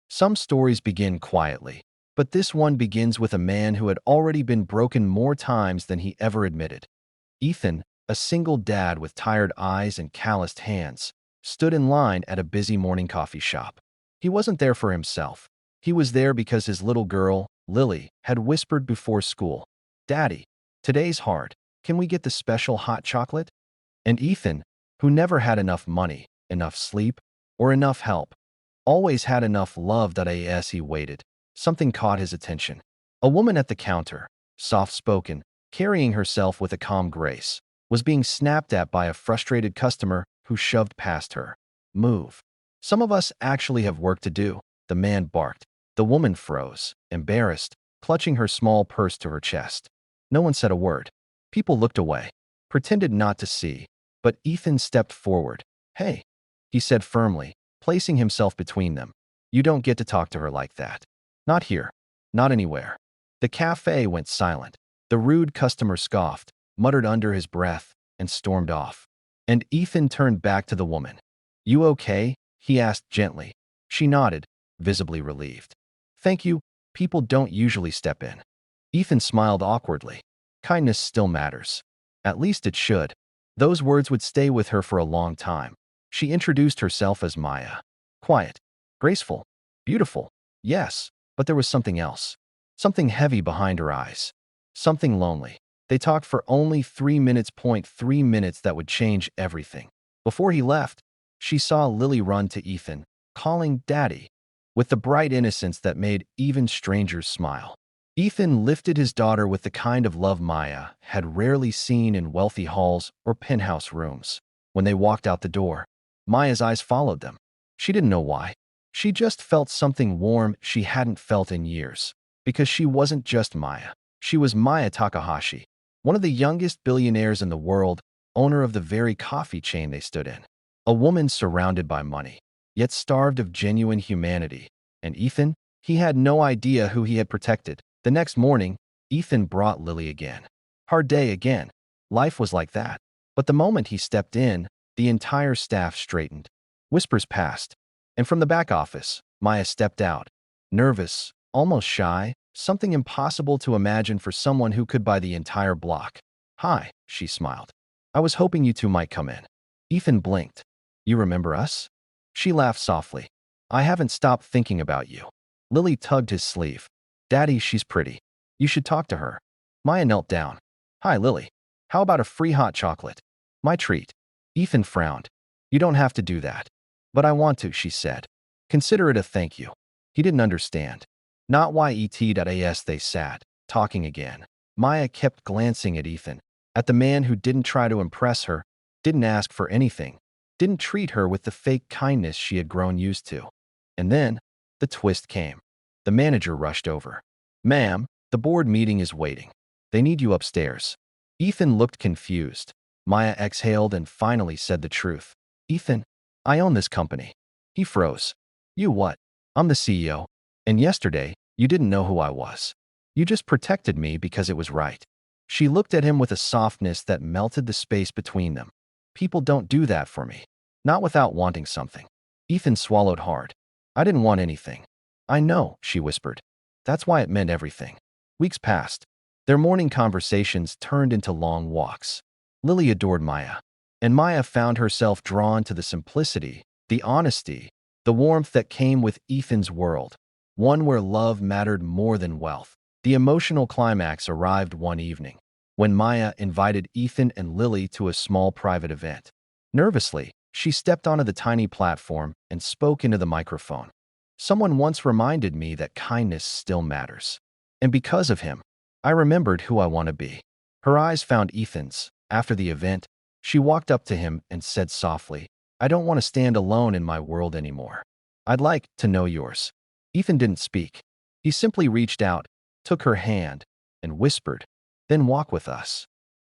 Some stories begin quietly, but this one begins with a man who had already been broken more times than he ever admitted. Ethan, a single dad with tired eyes and calloused hands, stood in line at a busy morning coffee shop. He wasn't there for himself. He was there because his little girl, Lily, had whispered before school, "Daddy, today's hard. Can we get the special hot chocolate?" And Ethan, who never had enough money, enough sleep, or enough help, always had enough love that as he waited, something caught his attention. A woman at the counter, soft-spoken, carrying herself with a calm grace, was being snapped at by a frustrated customer who shoved past her. "Move. Some of us actually have work to do," the man barked. The woman froze, embarrassed, clutching her small purse to her chest. No one said a word. People looked away, pretended not to see, but Ethan stepped forward. "Hey," he said firmly, placing himself between them. "You don't get to talk to her like that. Not here. Not anywhere." The cafe went silent. The rude customer scoffed, muttered under his breath, and stormed off. And Ethan turned back to the woman. "You okay?" he asked gently. She nodded, visibly relieved. "Thank you. People don't usually step in." Ethan smiled awkwardly. Kindness still matters. At least it should. Those words would stay with her for a long time. She introduced herself as Maya. Quiet, graceful, beautiful. Yes, but there was something else. Something heavy behind her eyes. Something lonely. They talked for only 3 minutes. 3 minutes that would change everything. Before he left, she saw Lily run to Ethan, calling Daddy, with the bright innocence that made even strangers smile. Ethan lifted his daughter with the kind of love Maya had rarely seen in wealthy halls or penthouse rooms. When they walked out the door, Maya's eyes followed them. She didn't know why. She just felt something warm she hadn't felt in years. Because she wasn't just Maya. She was Maya Takahashi, one of the youngest billionaires in the world, owner of the very coffee chain they stood in. A woman surrounded by money, yet starved of genuine humanity. And Ethan? He had no idea who he had protected. The next morning, Ethan brought Lily again. Hard day again. Life was like that. But the moment he stepped in, the entire staff straightened. Whispers passed. And from the back office, Maya stepped out. Nervous, almost shy, something impossible to imagine for someone who could buy the entire block. "Hi," she smiled. "I was hoping you two might come in." Ethan blinked. "You remember us?" She laughed softly. "I haven't stopped thinking about you." Lily tugged his sleeve. "Daddy, she's pretty. You should talk to her." Maya knelt down. "Hi, Lily. How about a free hot chocolate?" "My treat." Ethan frowned. "You don't have to do that." "But I want to," she said. "Consider it a thank you." He didn't understand. Not why as they sat, talking again. Maya kept glancing at Ethan, at the man who didn't try to impress her, didn't ask for anything, didn't treat her with the fake kindness she had grown used to. And then, the twist came. The manager rushed over. "Ma'am, the board meeting is waiting. They need you upstairs." Ethan looked confused. Maya exhaled and finally said the truth. "Ethan, I own this company." He froze. "You what?" "I'm the CEO. And yesterday, you didn't know who I was. You just protected me because it was right." She looked at him with a softness that melted the space between them. "People don't do that for me. Not without wanting something." Ethan swallowed hard. "I didn't want anything." "I know," she whispered. "That's why it meant everything." Weeks passed. Their morning conversations turned into long walks. Lily adored Maya, and Maya found herself drawn to the simplicity, the honesty, the warmth that came with Ethan's world, one where love mattered more than wealth. The emotional climax arrived one evening, when Maya invited Ethan and Lily to a small private event. Nervously, she stepped onto the tiny platform and spoke into the microphone. "Someone once reminded me that kindness still matters. And because of him, I remembered who I want to be." Her eyes found Ethan's. After the event, she walked up to him and said softly, "I don't want to stand alone in my world anymore. I'd like to know yours." Ethan didn't speak. He simply reached out, took her hand, and whispered, "Then walk with us."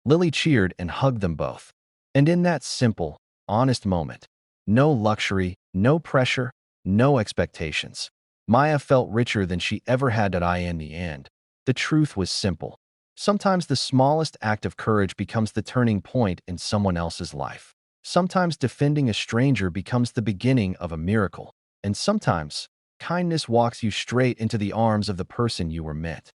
Lily cheered and hugged them both. And in that simple, honest moment, no luxury, no pressure, no expectations, Maya felt richer than she ever had in the end. The truth was simple. Sometimes the smallest act of courage becomes the turning point in someone else's life. Sometimes defending a stranger becomes the beginning of a miracle. And sometimes, kindness walks you straight into the arms of the person you were meant